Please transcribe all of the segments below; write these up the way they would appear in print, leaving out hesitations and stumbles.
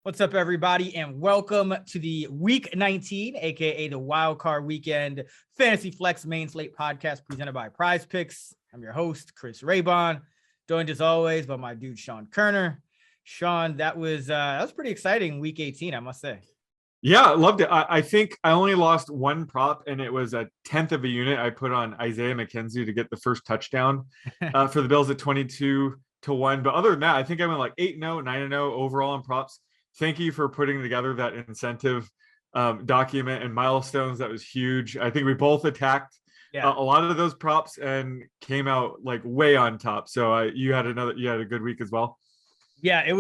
What's up, everybody, and welcome to the Week 19, aka the Wild Card Weekend Fantasy Flex Main Slate podcast presented by Prize Picks. I'm your host, Chris Raybon, joined as always by my dude Sean Koerner. Sean, that was pretty exciting Week 18, I must say. Yeah, I loved it. I think I only lost one prop, and it was a tenth of a unit. I put on Isaiah McKenzie to get the first touchdown for the Bills at 22-1. But other than that, I think I went like 8-0, 9-0 overall in props. Thank you for putting together that incentive document and milestones. That was huge. I think we both attacked a lot of those props and came out like way on top. So you had a good week as well. Yeah, it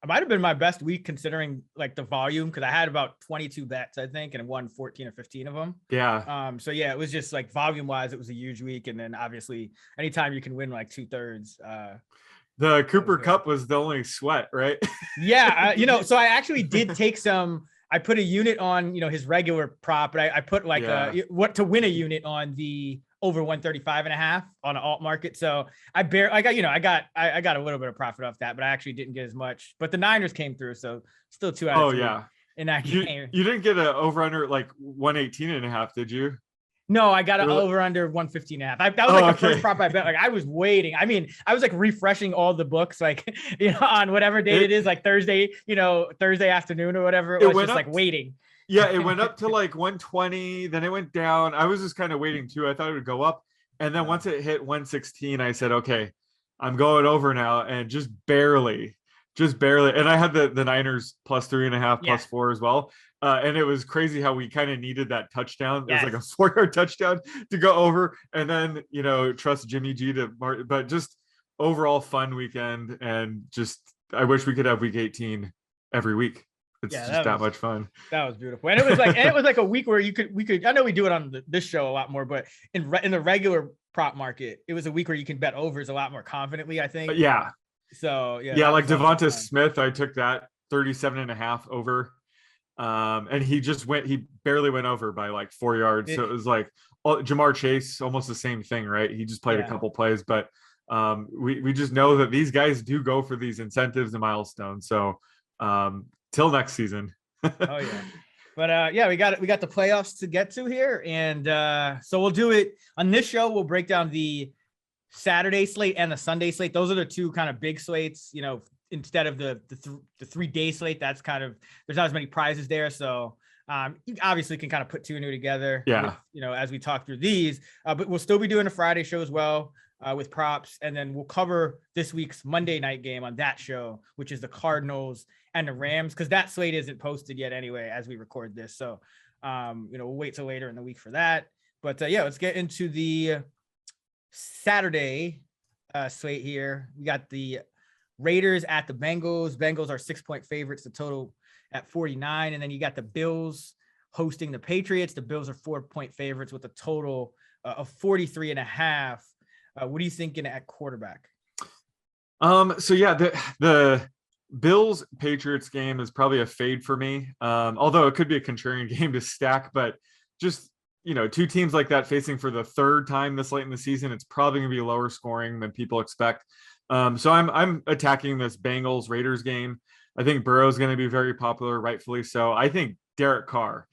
might have been my best week considering like the volume, because I had about 22 bets, I think, and won 14 or 15 of them. Yeah. So yeah, it was just like volume wise, it was a huge week. And then obviously anytime you can win like 2/3, the Cooper Cup was the only sweat, right? Yeah. So I actually did take I put a unit on, his regular prop, but I put like what to win a unit on the over 135.5 on an alt market. So I got a little bit of profit off that, but I actually didn't get as much, but the Niners came through. So still 2 out of 3 in that game. You didn't get an over under like 118.5, did you? No, I got an over under 115.5. That was like the first prop I bet. Like I was waiting. I mean, I was like refreshing all the books, like, on whatever date it is, like Thursday afternoon or whatever. It was just like waiting. Yeah, it went up to like 120, then it went down. I was just kind of waiting too. I thought it would go up. And then once it hit 116, I said, okay, I'm going over now. And just barely. And I had the Niners plus 3.5, plus 4 as well. And it was crazy how we kind of needed that touchdown. It was like a 4-yard touchdown to go over. And then, trust Jimmy G but just overall fun weekend. And just, I wish we could have week 18 every week. It's just that much fun. That was beautiful. And it was like, a week where we could, I know we do it on this show a lot more, but in the regular prop market, it was a week where you can bet overs a lot more confidently, I think. Yeah. So, like Devonta Smith, I took that 37.5 over. And he barely went over by like 4 yards. So it was like Jamar Chase, almost the same thing, right? He just played a couple plays, but we just know that these guys do go for these incentives and milestones. So till next season. Oh yeah. But we got the playoffs to get to here. And so we'll do it on this show. We'll break down the Saturday slate and the Sunday slate. Those are the two kind of big slates, instead of the 3-day slate. That's kind of, there's not as many prizes there. So you obviously can kind of put 2 and 2 together, as we talk through these, but we'll still be doing a Friday show as well with props. And then we'll cover this week's Monday night game on that show, which is the Cardinals and the Rams, because that slate isn't posted yet anyway, as we record this. So, we'll wait till later in the week for that. But let's get into the Saturday slate here. We got the Raiders at the Bengals. Bengals are 6-point favorites, the total at 49. And then you got the Bills hosting the Patriots. The Bills are 4-point favorites with a total of 43.5. What are you thinking at quarterback? The Bills Patriots game is probably a fade for me. Although it could be a contrarian game to stack, but just, two teams like that facing for the third time this late in the season, it's probably gonna be lower scoring than people expect. So I'm attacking this Bengals Raiders game. I think Burrow is going to be very popular, rightfully so. I think Derek Carr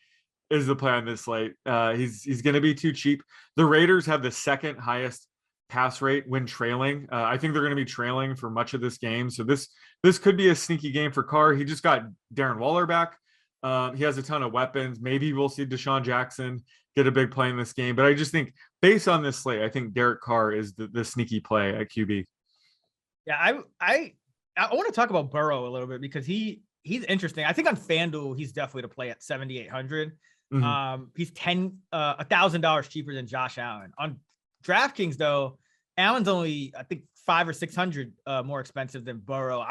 is the play on this slate. He's going to be too cheap. The Raiders have the second highest pass rate when trailing. I think they're going to be trailing for much of this game. So this could be a sneaky game for Carr. He just got Darren Waller back. He has a ton of weapons. Maybe we'll see Deshaun Jackson get a big play in this game. But I just think based on this slate, I think Derek Carr is the sneaky play at QB. Yeah, I want to talk about Burrow a little bit because he's interesting. I think on FanDuel, he's definitely to play at 7,800. Mm-hmm. He's $1,000 cheaper than Josh Allen. On DraftKings, though, Allen's only, I think, 500 or 600 more expensive than Burrow.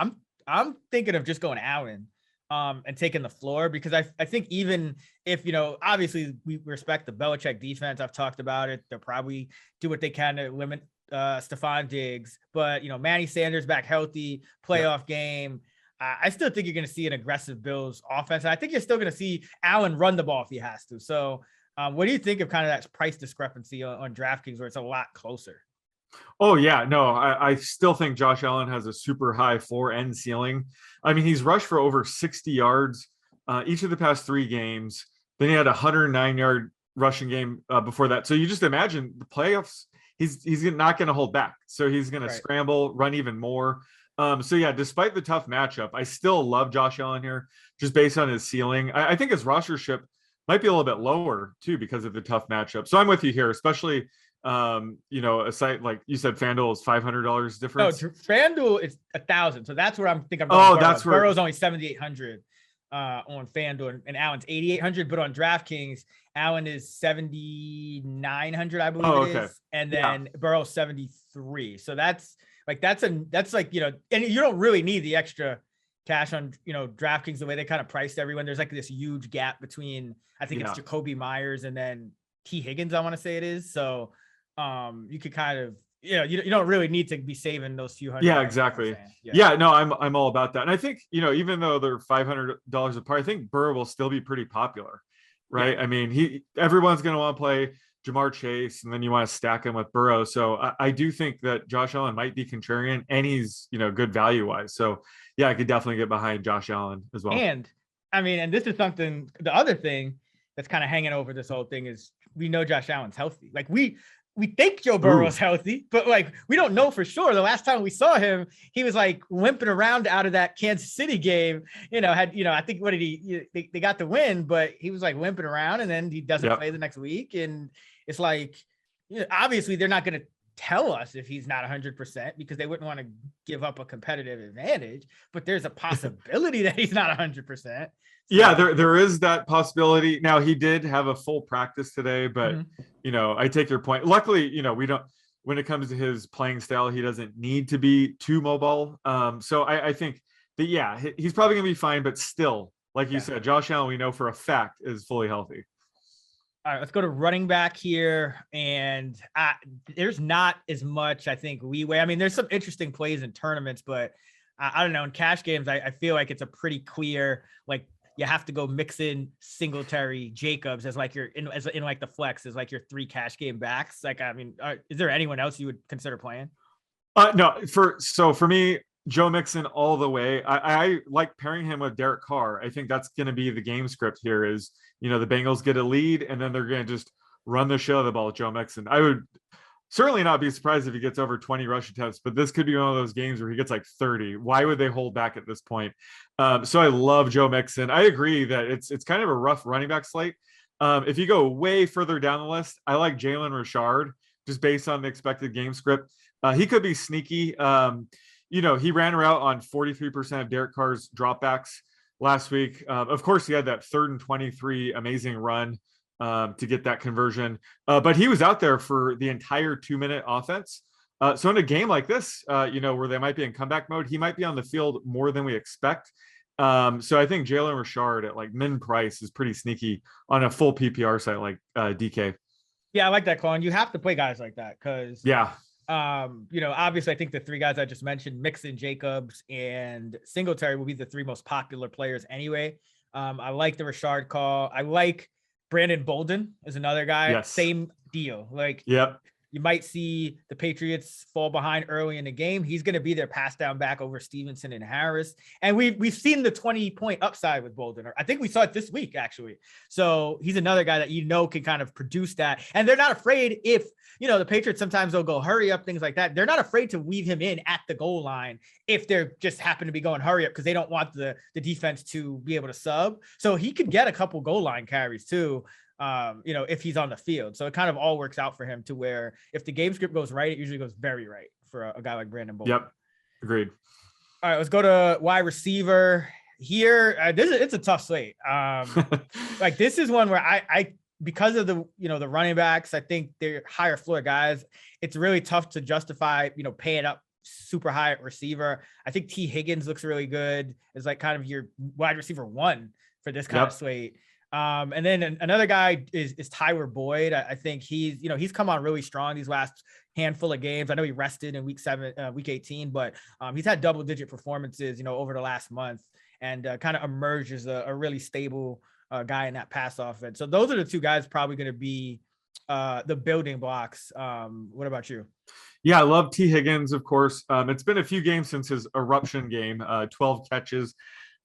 I'm thinking of just going Allen and taking the floor, because I think even if, obviously we respect the Belichick defense. I've talked about it. They'll probably do what they can to limit Stephon Diggs, but Manny Sanders back healthy, playoff game. I still think you're going to see an aggressive Bills offense. And I think you're still going to see Allen run the ball if he has to. So what do you think of kind of that price discrepancy on DraftKings where it's a lot closer? Oh yeah, no, I still think Josh Allen has a super high floor and ceiling. I mean, he's rushed for over 60 yards each of the past 3 games. Then he had a 109-yard rushing game before that. So you just imagine the playoffs. He's not going to hold back. So he's going to Right. scramble, run even more. So yeah, despite the tough matchup, I still love Josh Allen here, just based on his ceiling. I think his rostership might be a little bit lower too because of the tough matchup. So I'm with you here, especially a site like you said, FanDuel is $500 No, difference. FanDuel is 1,000. So that's where I'm going Oh, Burrow. that's where. Burrow's only 7,800 on FanDuel, and Allen's 8,800. But on DraftKings, Allen is 7,900, I believe Oh, it okay. is, and Yeah, then Burrow's 73. So that's like and you don't really need the extra cash on DraftKings the way they kind of priced everyone. There's like this huge gap between I think it's yeah, Jacoby Myers and then T Higgins. I want to say it is so. You could kind of you don't really need to be saving those few hundred yeah, dollars. You know what I'm exactly. saying? Yeah. Yeah, no, I'm all about that. And I think, even though they're $500 apart, I think Burrow will still be pretty popular, Yeah. right? I mean, everyone's going to want to play Jamar Chase, and then you want to stack him with Burrow. So I do think that Josh Allen might be contrarian, and he's good value wise. So yeah, I could definitely get behind Josh Allen as well. And I mean, and this is something, the other thing that's kind of hanging over this whole thing is we know Josh Allen's healthy. Like we think Joe Burrow's Ooh, healthy, but like we don't know for sure. The last time we saw him, he was like limping around out of that Kansas City game. I think what did they got the win, but he was like limping around, and then he doesn't yep. play the next week, and it's like obviously they're not going to tell us if he's not 100% because they wouldn't want to give up a competitive advantage, but there's a possibility that he's not 100%. Yeah, there is that possibility. Now he did have a full practice today, but Mhm. I take your point. Luckily, we don't when it comes to his playing style, he doesn't need to be too mobile. So I think that yeah, he's probably gonna be fine, but still, like you Yeah. said, Josh Allen, we know for a fact is fully healthy. All right, let's go to running back here. And there's not as much, I think, leeway. I mean, there's some interesting plays in tournaments, but I don't know. In cash games, I feel like it's a pretty clear, like, you have to go mix in Singletary, Jacobs as like in like the flex as like your 3 cash game backs. Like, I mean, is there anyone else you would consider playing? No, for me, Joe Mixon all the way. I like pairing him with Derek Carr. I think that's going to be the game script here. Is the Bengals get a lead and then they're going to just run the show of the ball with Joe Mixon. I would certainly not be surprised if he gets over 20 rush attempts, but this could be one of those games where he gets like 30. Why would they hold back at this point? So I love Joe Mixon. I agree that it's kind of a rough running back slate. If you go way further down the list, I like Jalen Richard just based on the expected game script. He could be sneaky. He ran a route on 43% of Derek Carr's dropbacks last week. Of course, he had that 3rd and 23 amazing run to get that conversion. But he was out there for the entire 2-minute offense. So in a game like this, where they might be in comeback mode, he might be on the field more than we expect. So I think Jalen Richard at like min price is pretty sneaky on a full PPR site like DK. Yeah, I like that, Colin. You have to play guys like that because Yeah. Obviously I think the 3 guys I just mentioned, Mixon, Jacobs, and Singletary will be the 3 most popular players anyway. I like the Richard call. I like Brandon Bolden is another guy. Yes. Same deal. Like, Yep. you might see the Patriots fall behind early in the game. He's going to be their pass down back over Stevenson and Harris. And we've seen the 20-point upside with Bolden. I think we saw it this week, actually. So he's another guy that can kind of produce that. And they're not afraid if, the Patriots, sometimes they'll go hurry up, things like that. They're not afraid to weave him in at the goal line if they're just happen to be going hurry up because they don't want the defense to be able to sub. So he could get a couple goal line carries too. If he's on the field. So it kind of all works out for him to where if the game script goes right, it usually goes very right for a guy like Brandon Bolden. Yep. Agreed. All right, let's go to wide receiver here. It's a tough slate. Like this is one where I because of the, the running backs, I think they're higher floor guys. It's really tough to justify, paying up super high at receiver. I think T Higgins looks really good as like kind of your wide receiver 1 for this kind of slate. And then another guy is Tyler Boyd. I think he's come on really strong these last handful of games. I know he rested in week 18, but he's had double-digit performances, over the last month, and kind of emerged as a really stable guy in that pass offense. So those are the 2 guys probably going to be the building blocks. What about you? Yeah, I love T. Higgins, of course. It's been a few games since his eruption game, 12 catches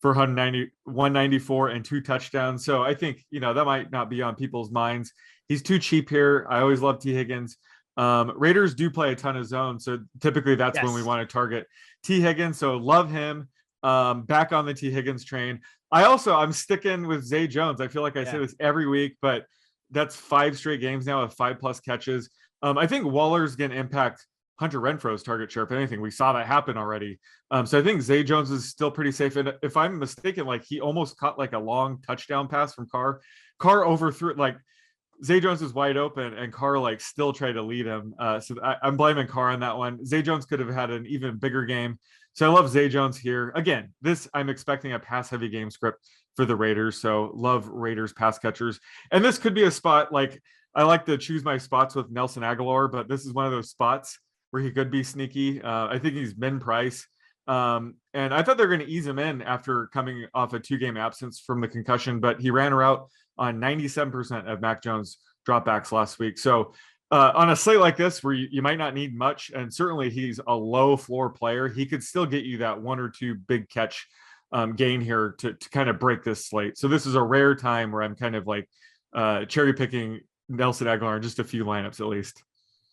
for 194 and 2 touchdowns. So I think, that might not be on people's minds. He's too cheap here. I always love T. Higgins. Raiders do play a ton of zone. So typically that's when we Yes. want to target T. Higgins. So love him. Back on the T. Higgins train. I'm sticking with Zay Jones. I feel like I say this every week, but that's 5 straight games now with 5+ catches. I think Waller's going to impact Hunter Renfro's target share. If anything, we saw that happen already. So I think Zay Jones is still pretty safe. And if I'm mistaken, like he almost caught like a long touchdown pass from Carr. Carr overthrew it. Like Zay Jones was wide open and Carr like still tried to lead him. So I'm blaming Carr on that one. Zay Jones could have had an even bigger game. So I love Zay Jones here. Again, I'm expecting a pass heavy game script for the Raiders. So love Raiders pass catchers. And this could be a spot like I like to choose my spots with Nelson Aguilar, but this is one of those spots where he could be sneaky. I think he's min price. And I thought they were going to ease him in after coming off a 2-game absence from the concussion, but he ran a route on 97% of Mac Jones dropbacks last week. So on a slate like this, where you might not need much, and certainly he's a low floor player, he could still get you that 1 or 2 big catch gain here to kind of break this slate. So this is a rare time where I'm kind of like cherry picking Nelson Aguilar in just a few lineups at least.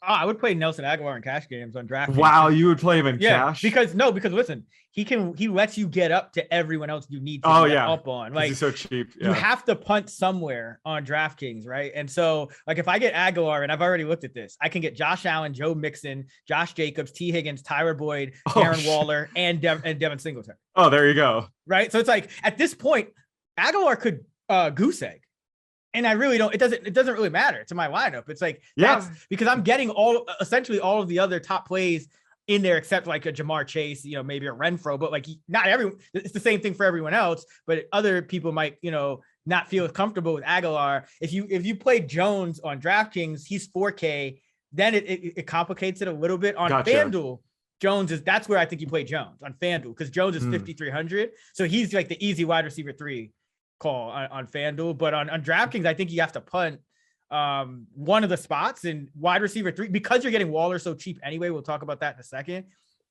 Oh, I would play Nelson Aguilar in cash games on DraftKings. Wow, you would play him in cash? Because listen, he lets you get up to everyone else you need to get up on. Like he's so cheap. You have to punt somewhere on DraftKings, right? And so like if I get Aguilar, and I've already looked at this, I can get Josh Allen, Joe Mixon, Josh Jacobs, T. Higgins, Tyler Boyd, Darren Waller, and Devin Singletary. Oh, there you go. Right. So it's like at this point, Aguilar could goose egg. And I really don't, it doesn't really matter to my lineup. It's like, that's because I'm getting essentially all of the other top plays in there, except like a Jamar Chase, maybe a Renfro, but like not everyone, it's the same thing for everyone else, but other people might, not feel comfortable with Aguilar. If you play Jones on DraftKings, he's 4K, then it complicates it a little bit on FanDuel. That's where I think you play Jones on FanDuel, because Jones is 5,300. So he's like the easy wide receiver 3 call on FanDuel, but on DraftKings, I think you have to punt one of the spots in wide receiver 3 because you're getting Waller so cheap anyway. We'll talk about that in a second.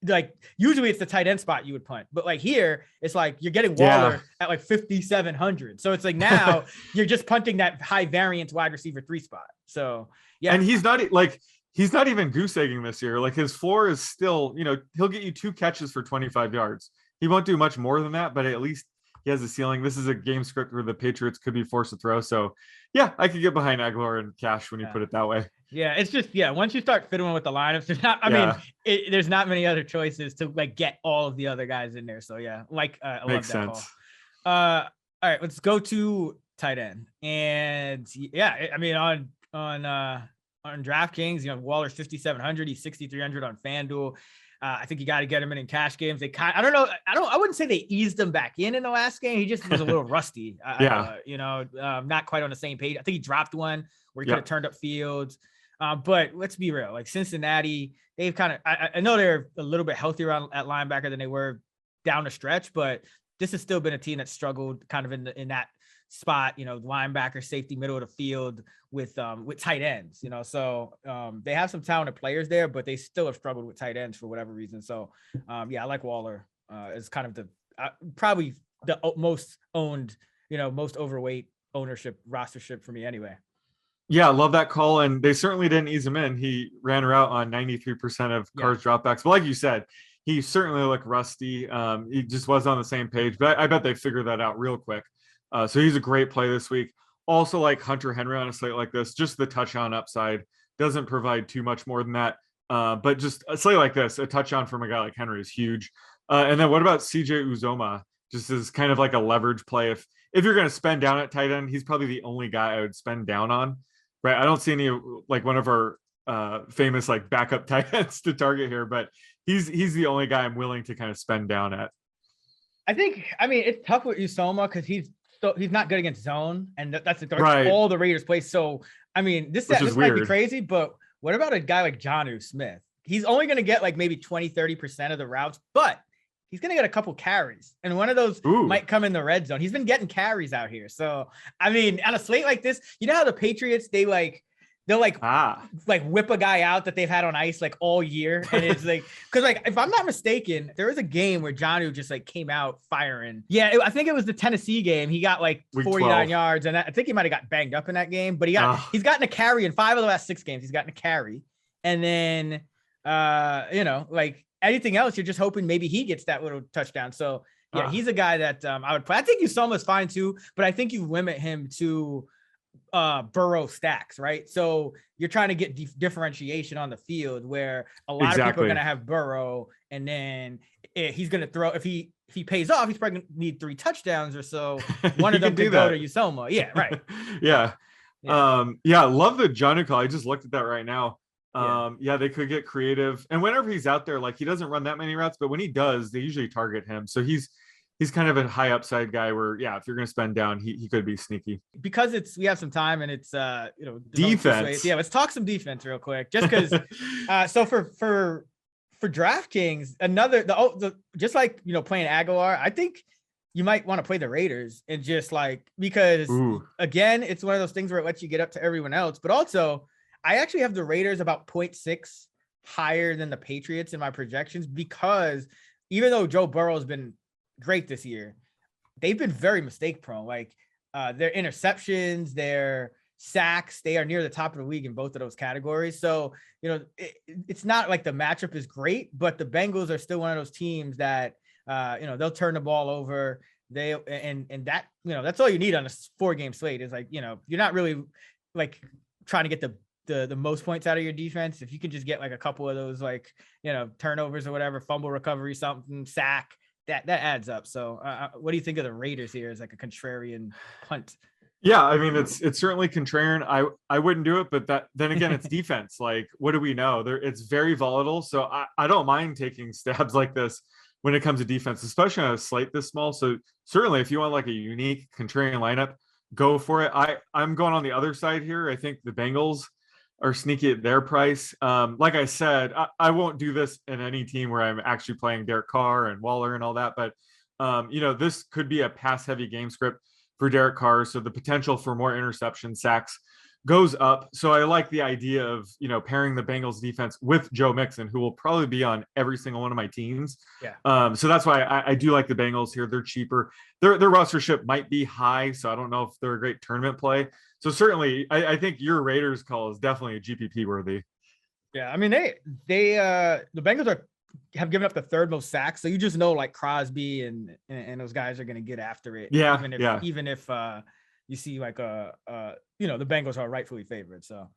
Like usually it's the tight end spot you would punt, but like here it's like you're getting Waller at like 5,700. So it's like now you're just punting that high variance wide receiver 3 spot. So and he's not even goose egging this year. Like his floor is still, he'll get you 2 catches for 25 yards. He won't do much more than that, but at least he has a ceiling. This is a game script where the Patriots could be forced to throw. So yeah, I could get behind Aguilar and cash when you put it that way. Yeah. It's just, once you start fiddling with the lineups, there's not, there's not many other choices to like get all of the other guys in there. So I love that call. All right, let's go to tight end. And on DraftKings, Waller's 5,700, he's 6,300 on FanDuel. I think you got to get him in cash games. I don't know. I wouldn't say they eased him back in the last game. He just was a little rusty. Not quite on the same page. I think he dropped one where he could have turned up fields. But let's be real. Like Cincinnati, they've kind of, I know they're a little bit healthier at linebacker than they were down the stretch, but this has still been a team that struggled kind of in that spot, linebacker, safety, middle of the field with tight ends, so they have some talented players there, but they still have struggled with tight ends for whatever reason. So I like Waller as kind of the probably the most owned, most overweight ownership rostership for me anyway. Yeah, I love that call. And they certainly didn't ease him in. He ran her out on 93% of Carr's dropbacks. But like you said, he certainly looked rusty. He just wasn't on the same page, but I bet they figured that out real quick. So he's a great play this week. Also like Hunter Henry on a slate like this, just the touchdown upside doesn't provide too much more than that. But just a slate like this, a touchdown from a guy like Henry is huge. And then what about CJ Uzoma? Just as kind of like a leverage play. If you're going to spend down at tight end, he's probably the only guy I would spend down on, right? I don't see any like one of our famous like backup tight ends to target here, but he's the only guy I'm willing to kind of spend down at. It's tough with Uzoma because he's not good against zone, and that's right. All the Raiders play. So this might be crazy, but what about a guy like Jonnu Smith? He's only going to get like maybe 20-30% of the routes, but he's going to get a couple carries, and one of those might come in the red zone. He's been getting carries out here. So on a slate like this, how the Patriots, they They'll like Ah, whip a guy out that they've had on ice like all year. And it's like, cause like, if I'm not mistaken, there was a game where Jonnu just like came out firing. Yeah. I think it was the Tennessee game. He got like week 49 12. yards. And I think he might've got banged up in that game, but Ah, he's gotten a carry in 5 of the last 6 games. He's gotten a carry. And then, like anything else, you're just hoping maybe he gets that little touchdown. So yeah, he's a guy that I would play. I think Usoma's fine too, but I think you limit him to Burrow stacks, right? So you're trying to get differentiation on the field where a lot of people are going to have Burrow, and then he's going to throw, if he pays off, he's probably going to need 3 touchdowns or so. One of them could go to Usoma. Yeah, right. Yeah. Yeah. Love the Jonnu call. I just looked at that right now. Yeah, they could get creative, and whenever he's out there, like he doesn't run that many routes, but when he does, they usually target him. So he's kind of a high upside guy where, yeah, if you're going to spend down, he could be sneaky. Because we have some time and it's defense. Yeah, let's talk some defense real quick, just because. So for DraftKings, just like playing Aguilar, I think you might want to play the Raiders, and just like, because again, it's one of those things where it lets you get up to everyone else, but also I actually have the Raiders about 0.6 higher than the Patriots in my projections, because even though Joe Burrow has been great this year, they've been very mistake prone. Like their interceptions, their sacks, they are near the top of the league in both of those categories. So, it's not like the matchup is great, but the Bengals are still one of those teams that, they'll turn the ball over. And that, that's all you need on a 4-game slate is like, you're not really like trying to get the most points out of your defense. If you can just get like a couple of those, like, turnovers or whatever, fumble recovery, something, sack, that adds up. So what do you think of the Raiders here as like a contrarian punt? Yeah, I mean, it's certainly contrarian. I wouldn't do it, but then again, it's defense. Like, what do we know? It's very volatile. So I don't mind taking stabs like this when it comes to defense, especially on a slate this small. So certainly if you want like a unique contrarian lineup, go for it. I'm going on the other side here. I think the Bengals are sneaky at their price. Like I said, I won't do this in any team where I'm actually playing Derek Carr and Waller and all that. But, this could be a pass heavy game script for Derek Carr. So the potential for more interception sacks goes up. So I like the idea of, pairing the Bengals defense with Joe Mixon, who will probably be on every single one of my teams. Yeah. So that's why I do like the Bengals here. They're cheaper. Their rostership might be high, so I don't know if they're a great tournament play. So certainly I think your Raiders call is definitely a GPP worthy. Yeah. I mean, the Bengals have given up the 3rd most sacks. So you just know like Crosby and those guys are going to get after it. Yeah. Even if you see like the Bengals are rightfully favored. So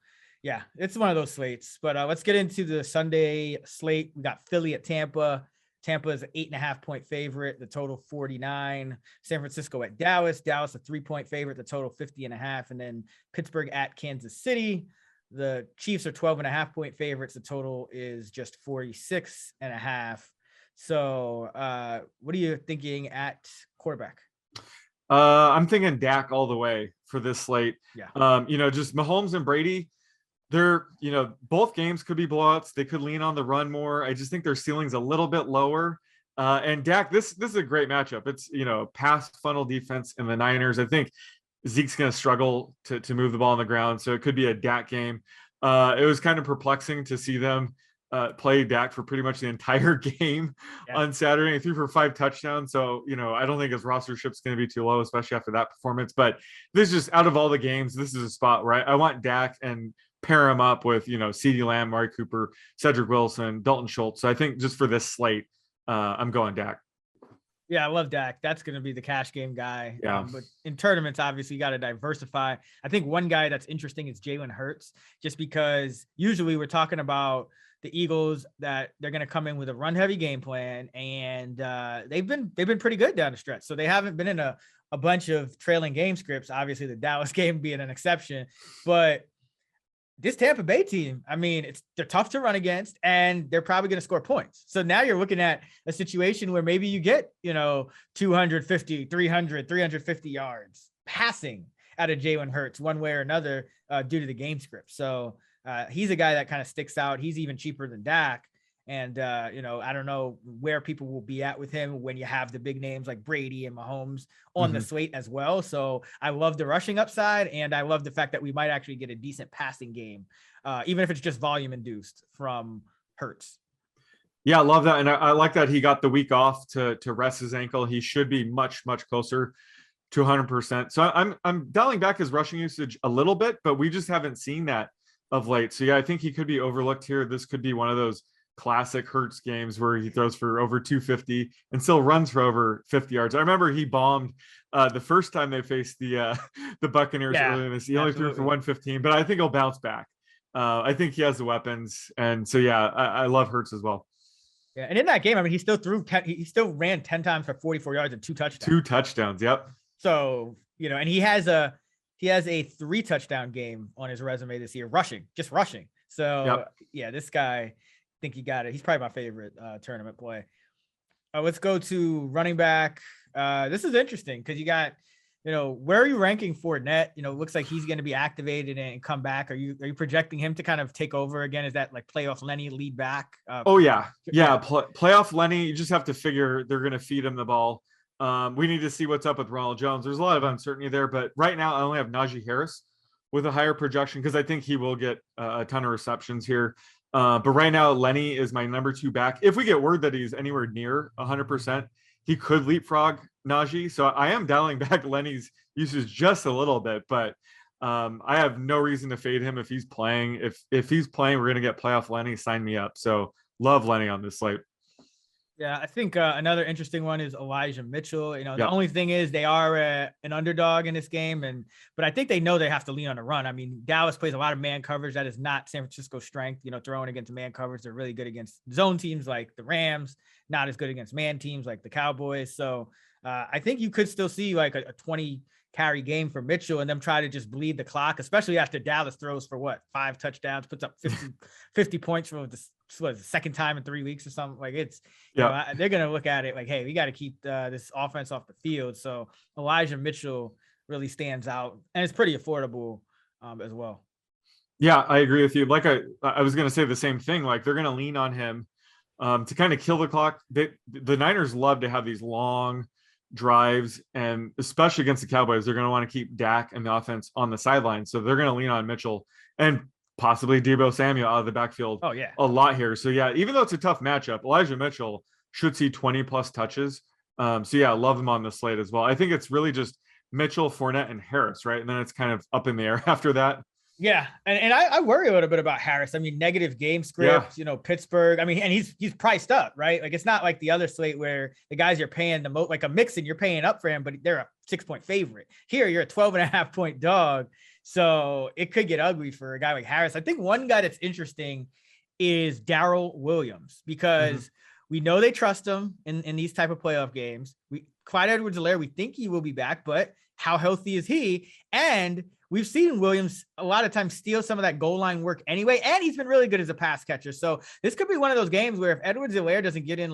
yeah, it's one of those slates, but let's get into the Sunday slate. We got Philly at Tampa. Tampa is an 8.5-point favorite. The total 49. San Francisco at Dallas. Dallas a 3-point favorite. The total 50.5. And then Pittsburgh at Kansas City. The Chiefs are 12.5-point favorites. The total is just 46.5. So what are you thinking at quarterback? I'm thinking Dak all the way for this slate. Yeah. Just Mahomes and Brady. They're, both games could be blowouts. They could lean on the run more. I just think their ceiling's a little bit lower. And Dak, this is a great matchup. It's, pass funnel defense in the Niners. I think Zeke's going to struggle to move the ball on the ground. So it could be a Dak game. It was kind of perplexing to see them play Dak for pretty much the entire game on Saturday. He threw for 5 touchdowns. So, I don't think his rostership's going to be too low, especially after that performance. But this is just out of all the games, this is a spot where I want Dak and pair him up with, CeeDee Lamb, Mari Cooper, Cedric Wilson, Dalton Schultz. So I think just for this slate, I'm going Dak. Yeah, I love Dak. That's going to be the cash game guy. Yeah. But in tournaments, obviously, you got to diversify. I think one guy that's interesting is Jalen Hurts, just because usually we're talking about the Eagles that they're going to come in with a run heavy game plan, and they've been pretty good down the stretch. So they haven't been in a bunch of trailing game scripts. Obviously, the Dallas game being an exception, but this Tampa Bay team, I mean, they're tough to run against, and they're probably going to score points. So now you're looking at a situation where maybe you get, 250, 300, 350 yards passing out of Jalen Hurts one way or another due to the game script. So he's a guy that kind of sticks out. He's even cheaper than Dak. And, I don't know where people will be at with him when you have the big names like Brady and Mahomes on the slate as well. So I love the rushing upside, and I love the fact that we might actually get a decent passing game, even if it's just volume induced from Hurts. Yeah, I love that. And I like that he got the week off to rest his ankle. He should be much, much closer to 100%. So I'm dialing back his rushing usage a little bit, but we just haven't seen that of late. So yeah, I think he could be overlooked here. This could be one of those classic Hurts games where he throws for over 250 and still runs for over 50 yards. I remember he bombed the first time they faced the Buccaneers earlier in this. He only threw for 115, but I think he'll bounce back. I think he has the weapons, and so yeah, I love Hurts as well. Yeah, and in that game, I mean, he still ran 10 times for 44 yards and 2 touchdowns. 2 touchdowns, yep. So, and he has a 3 touchdown game on his resume this year, just rushing. So yeah, this guy, I think he got it. He's probably my favorite tournament play. Let's go to running back. This is interesting because you got, where are you ranking Fournette? Looks like he's going to be activated and come back. Are you projecting him to kind of take over again? Is that like playoff Lenny lead back? Playoff Lenny. You just have to figure they're going to feed him the ball. We need to see what's up with Ronald Jones. There's a lot of uncertainty there, but right now I only have Najee Harris with a higher projection because I think he will get a ton of receptions here. But right now, Lenny is my number 2 back. If we get word that he's anywhere near 100%, he could leapfrog Najee. So I am dialing back Lenny's usage just a little bit, but I have no reason to fade him if he's playing. If he's playing, we're going to get playoff Lenny. Sign me up. So love Lenny on this slate. Yeah, I think another interesting one is Elijah Mitchell. The only thing is they are an underdog in this game, but I think they know they have to lean on the run. I mean, Dallas plays a lot of man coverage. That is not San Francisco's strength. Throwing against man coverage, they're really good against zone teams like the Rams, not as good against man teams like the Cowboys. So I think you could still see like a 20 carry game for Mitchell and them try to just bleed the clock, especially after Dallas throws for 5 touchdowns, puts up 50 points for the second time in 3 weeks or something. Like they're going to look at it like, hey, we got to keep this offense off the field. So Elijah Mitchell really stands out, and it's pretty affordable as well. Yeah, I agree with you. Like I was going to say the same thing. Like they're going to lean on him to kind of kill the clock. The Niners love to have these long drives, and especially against the Cowboys, they're going to want to keep Dak and the offense on the sideline. So they're going to lean on Mitchell and possibly Deebo Samuel out of the backfield a lot here. So yeah, even though it's a tough matchup, Elijah Mitchell should see 20 plus touches. So yeah, I love him on the slate as well. I think it's really just Mitchell, Fournette, and Harris, right? And then it's kind of up in the air after that. Yeah, and I worry a little bit about Harris. I mean, negative game script, Pittsburgh. I mean, and he's priced up, right? Like it's not like the other slate where the guys you're paying the most, like a Mixon, you're paying up for him, but they're a 6-point favorite. Here, you're a 12.5-point dog, so it could get ugly for a guy like Harris. I think one guy that's interesting is Darrell Williams because we know they trust him in these type of playoff games. Clyde Edwards-Helaire, we think he will be back, but how healthy is he? And we've seen Williams a lot of times steal some of that goal line work anyway, and he's been really good as a pass catcher. So this could be one of those games where if Edwards-Helaire doesn't get in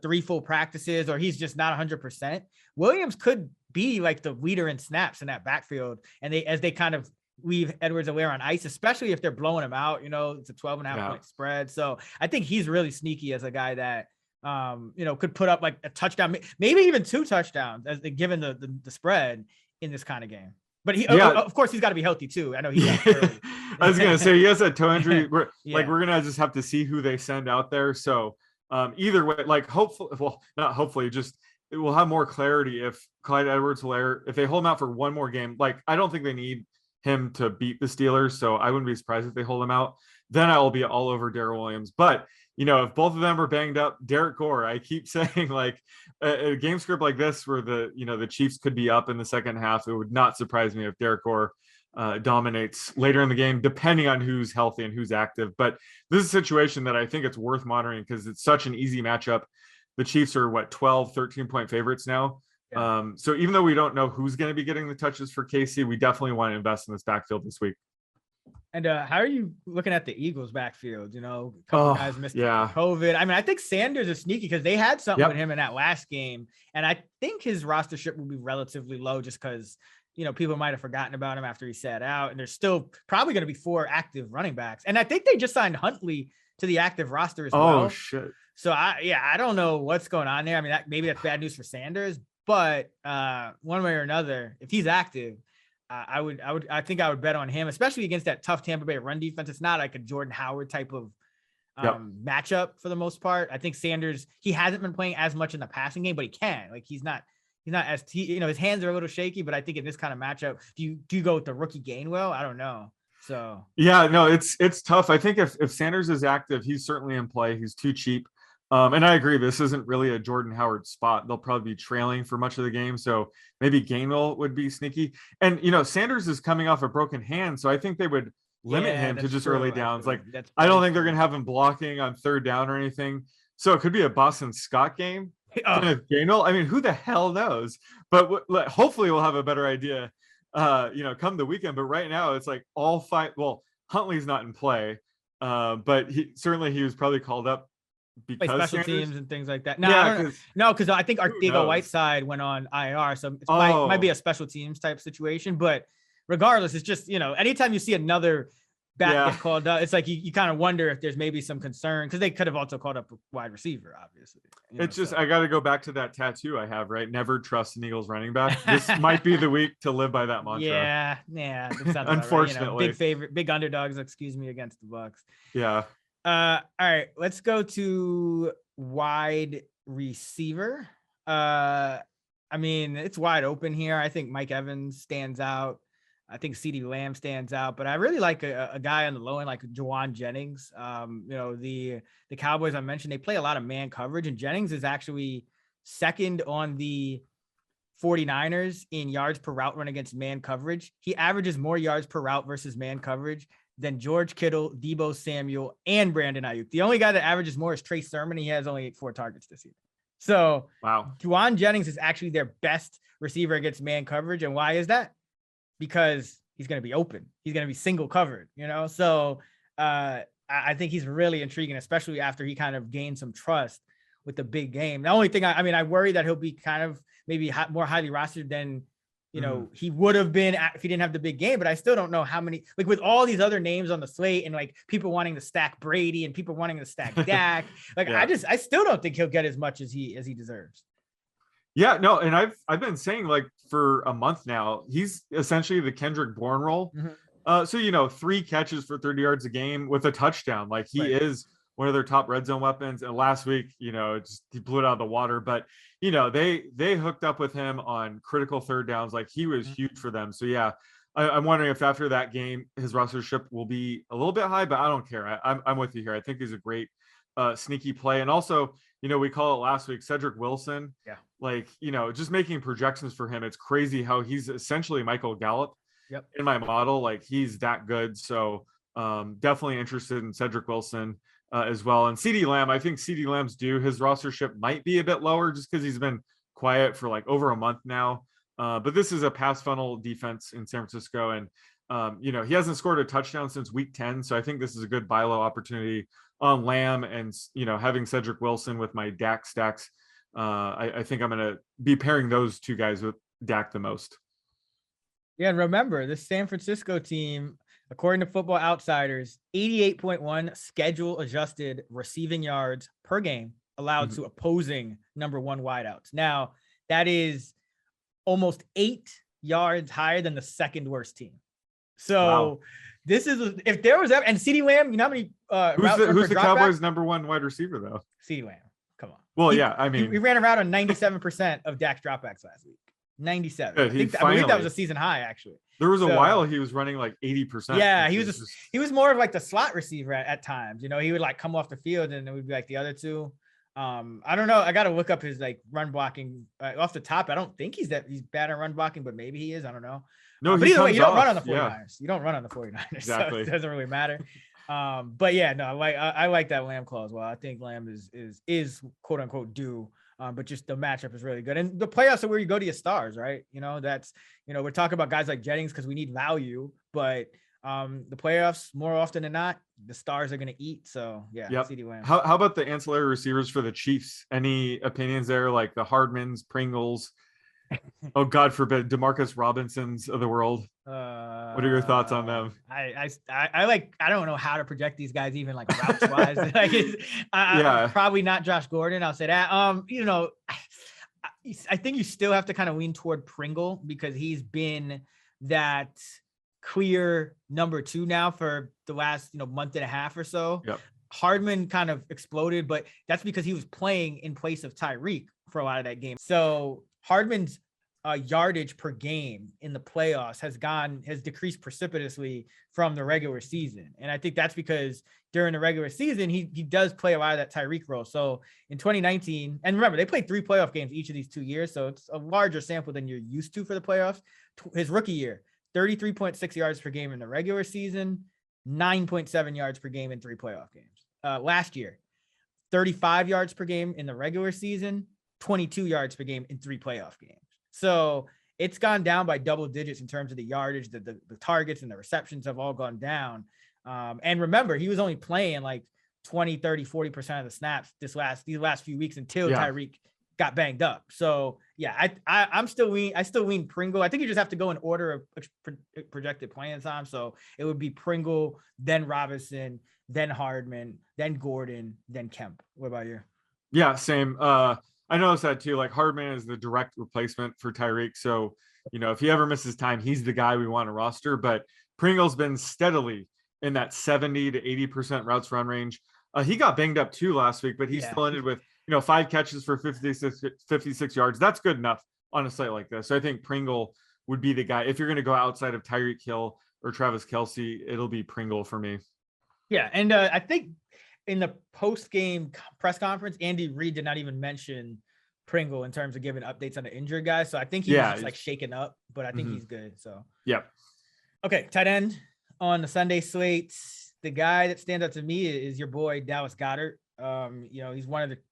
3 full practices or he's just not 100%, Williams could be like the leader in snaps in that backfield. And as they kind of leave Edwards-Helaire on ice, especially if they're blowing him out, it's a 12.5-point spread. So I think he's really sneaky as a guy that could put up like a touchdown, maybe even 2 touchdowns given the spread in this kind of game. But of course, he's got to be healthy too. I know he got early. I was gonna say he has a toe injury. We're gonna just have to see who they send out there. So either way, we'll have more clarity if Clyde Edwards-Helaire, if they hold him out for one more game. Like I don't think they need him to beat the Steelers, so I wouldn't be surprised if they hold him out. Then I will be all over Darrell Williams. But if both of them are banged up, Derek Gore, I keep saying like a game script like this where the Chiefs could be up in the second half. It would not surprise me if Derek Gore dominates later in the game, depending on who's healthy and who's active. But this is a situation that I think it's worth monitoring because it's such an easy matchup. The Chiefs are 12, 13-point favorites now. Yeah. So even though we don't know who's going to be getting the touches for KC, we definitely want to invest in this backfield this week. And how are you looking at the Eagles backfield? A couple guys missed COVID. I mean, I think Sanders is sneaky because they had something with him in that last game. And I think his rostership will be relatively low just because, people might have forgotten about him after he sat out. And there's still probably going to be 4 active running backs. And I think they just signed Huntley to the active roster as Oh well. shit. So I don't know what's going on there. I mean, maybe that's bad news for Sanders, but one way or another, if he's active, I think I would bet on him, especially against that tough Tampa Bay run defense. It's not like a Jordan Howard type of matchup for the most part. I think Sanders, he hasn't been playing as much in the passing game, but he can. Like he's not as his hands are a little shaky, but I think in this kind of matchup, do you go with the rookie Gainwell? I don't know. So yeah, no, it's tough. I think if Sanders is active, he's certainly in play. He's too cheap. And I agree, this isn't really a Jordan Howard spot. They'll probably be trailing for much of the game. So maybe Gainwell would be sneaky. And, Sanders is coming off a broken hand. So I think they would limit him to just early downs. Like, I don't think they're going to have him blocking on third down or anything. So it could be a Boston Scott game. Gainwell. I mean, who the hell knows? But hopefully we'll have a better idea, come the weekend. But right now it's like all five. Well, Huntley's not in play, but he was probably called up because special Sanders? teams and things like that. No, because I think Arcega Whiteside went on IR, so it might be a special teams type situation. But regardless, it's just anytime you see another back get called up, it's like you kind of wonder if there's maybe some concern because they could have also called up a wide receiver, obviously. I got to go back to that tattoo I have, right? Never trust an Eagles running back. This might be the week to live by that mantra. Yeah. Unfortunately, right. Big underdogs. Excuse me, against the Bucks. Yeah. All right, let's go to wide receiver. I mean, it's wide open here. I think Mike Evans stands out. I think CeeDee Lamb stands out, but I really like a guy on the low end like Juwan Jennings. The Cowboys I mentioned, they play a lot of man coverage, and Jennings is actually second on the 49ers in yards per route run against man coverage. He averages more yards per route versus man coverage than George Kittle, Deebo Samuel, and Brandon Ayuk. The only guy that averages more is Trey Sermon. He has only 4 targets this year. So wow, Juwan Jennings is actually their best receiver against man coverage. And why is that? Because he's going to be open. He's going to be single covered, So I think he's really intriguing, especially after he kind of gained some trust with the big game. The only thing I worry that he'll be kind of maybe more highly rostered than he would have been if he didn't have the big game, but I still don't know how many, like with all these other names on the slate and like people wanting to stack Brady and people wanting to stack Dak. Like I still don't think he'll get as much as he deserves. Yeah, no. And I've been saying like for a month now, he's essentially the Kendrick Bourne role. Mm-hmm. So, 3 catches for 30 yards a game with a touchdown. Like he is one of their top red zone weapons. And last week, he blew it out of the water, but they hooked up with him on critical third downs. Like he was huge for them. So yeah, I'm wondering if after that game, his rostership will be a little bit high, but I don't care. I'm with you here. I think he's a great sneaky play. And also, we call it last week, Cedric Wilson. Yeah. Like, just making projections for him. It's crazy how he's essentially Michael Gallup in my model. Like he's that good. So definitely interested in Cedric Wilson as well. And CeeDee Lamb, I think CeeDee Lamb's due. His rostership might be a bit lower just because he's been quiet for like over a month now. But this is a pass funnel defense in San Francisco. And, he hasn't scored a touchdown since week 10. So I think this is a good buy low opportunity on Lamb and, having Cedric Wilson with my Dak stacks. I think I'm going to be pairing those 2 guys with Dak the most. Yeah. And remember, this San Francisco team, according to Football Outsiders, 88.1 schedule adjusted receiving yards per game allowed to opposing number 1 wideouts. Now, that is almost 8 yards higher than the second worst team. So this is, if there was ever, and CeeDee Lamb, how many who's the Cowboys' number 1 wide receiver though? CeeDee Lamb. Come on. Well, I mean, we ran around on 97% of Dak's dropbacks last week. 97. I believe that was a season high, actually. There was a while he was running like 80%. Yeah, he was more of like the slot receiver at times. He would like come off the field and it would be like the other 2. I don't know. I got to look up his like run blocking off the top. I don't think he's bad at run blocking, but maybe he is. I don't know. No, but either way, you don't run on the 49ers. Yeah. You don't run on the 49ers. Exactly. So it doesn't really matter. But yeah, no, I like that Lamb claw as well. I think Lamb is quote unquote due. But just the matchup is really good. And the playoffs are where you go to your stars, right? That's, we're talking about guys like Jennings because we need value, but the playoffs, more often than not, the stars are going to eat. So yeah, CeeDee Lamb. How about the ancillary receivers for the Chiefs? Any opinions there? Like the Hardmans, Pringles, Oh, God forbid, Demarcus Robinsons of the world. What are your thoughts on them? I don't know how to project these guys even like routes wise. Yeah. Probably not Josh Gordon. I'll say that. I think you still have to kind of lean toward Pringle because he's been that clear number 2 now for the last month and a half or so. Yep. Hardman kind of exploded, but that's because he was playing in place of Tyreek for a lot of that game. So Hardman's yardage per game in the playoffs has decreased precipitously from the regular season. And I think that's because during the regular season, he does play a lot of that Tyreek role. So in 2019, and remember, they played 3 playoff games each of these 2 years. So it's a larger sample than you're used to for the playoffs. His rookie year, 33.6 yards per game in the regular season, 9.7 yards per game in 3 playoff games. Last year, 35 yards per game in the regular season, 22 yards per game in 3 playoff games. So it's gone down by double digits in terms of the yardage, the targets and the receptions have all gone down. And remember, he was only playing like 20, 30, 40% of the snaps these last few weeks until Tyreek got banged up. So yeah, I still lean Pringle. I think you just have to go in order of projected playing time. So it would be Pringle, then Robinson, then Hardman, then Gordon, then Kemp. What about you? Yeah, same. I noticed that too. Like Hardman is the direct replacement for Tyreek. So, if he ever misses time, he's the guy we want to roster. But Pringle's been steadily in that 70 to 80% routes run range. He got banged up too last week, but he still ended with, 5 catches for 56 yards. That's good enough on a site like this. So I think Pringle would be the guy. If you're going to go outside of Tyreek Hill or Travis Kelce, it'll be Pringle for me. Yeah. And I think in the post-game press conference, Andy Reid did not even mention Pringle in terms of giving updates on the injured guys. So I think he was just like shaken up, but I think he's good. So, okay. Tight end on the Sunday slate. The guy that stands out to me is your boy, Dallas Goedert.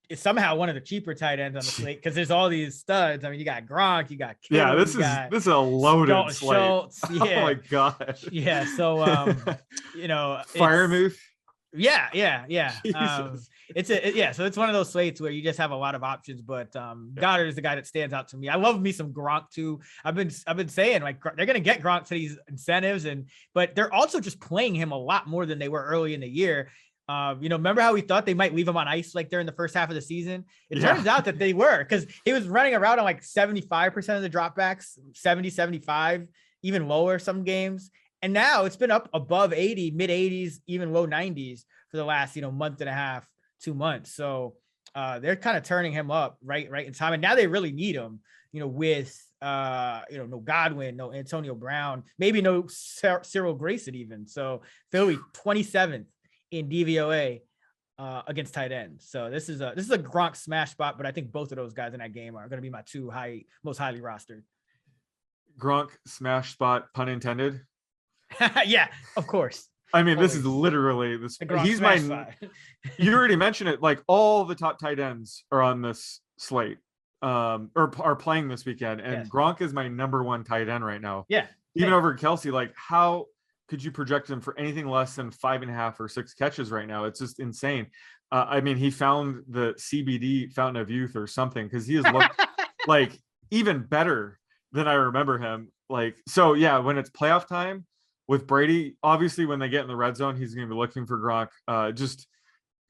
He's somehow one of the cheaper tight ends on the slate because there's all these studs. I mean, you got Gronk, you got Kittle, this is a loaded slate. Schultz, Oh my god. Yeah. So Firemouth. Yeah. So it's one of those slates where you just have a lot of options, but Goddard is the guy that stands out to me. I love me some Gronk too. I've been saying like they're gonna get Gronk to these incentives, but they're also just playing him a lot more than they were early in the year. Remember how we thought they might leave him on ice like during the first half of the season? It turns out that they were, because he was running around on like 75% of the dropbacks, 70, 75, even lower some games. And now it's been up above 80, mid 80s, even low 90s for the last, month and a half, 2 months. So they're kind of turning him up right in time. And now they really need him, with, no Godwin, no Antonio Brown, maybe no Cyril Grayson even. So Philly 27th in DVOA against tight ends. So this is a Gronk smash spot, but I think both of those guys in that game are going to be my 2 most highly rostered. Gronk smash spot, pun intended. Yeah, of course. I mean, always. This is literally this. He's my. You already mentioned it. Like all the top tight ends are on this slate, or are playing this weekend, and Gronk is my number 1 tight end right now. Yeah, even over Kelce. Like, how could you project him for anything less than 5.5 or 6 catches right now? It's just insane. I mean, he found the CBD fountain of youth or something, because he has looked like even better than I remember him. Like, so yeah, when it's playoff time with Brady, obviously when they get in the red zone, he's going to be looking for Gronk. Just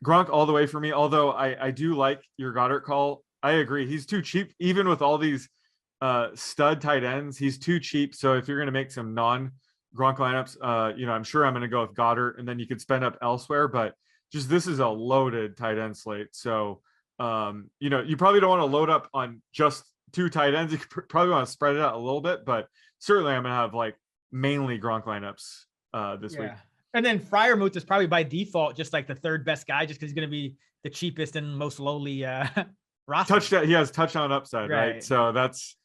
Gronk all the way for me. Although I do like your Goddard call. I agree. He's too cheap, even with all these stud tight ends. He's too cheap. So if you're going to make some non-Gronk lineups, I'm sure I'm going to go with Goddard, and then you could spend up elsewhere. But just this is a loaded tight end slate. So, you probably don't want to load up on just 2 tight ends. You could probably want to spread it out a little bit, but certainly I'm going to have like mainly Gronk lineups this week. And then Freiermuth is probably by default just like the 3rd best guy, just because he's going to be the cheapest and most lowly roster. Touchdown, he has touchdown upside, right? So that's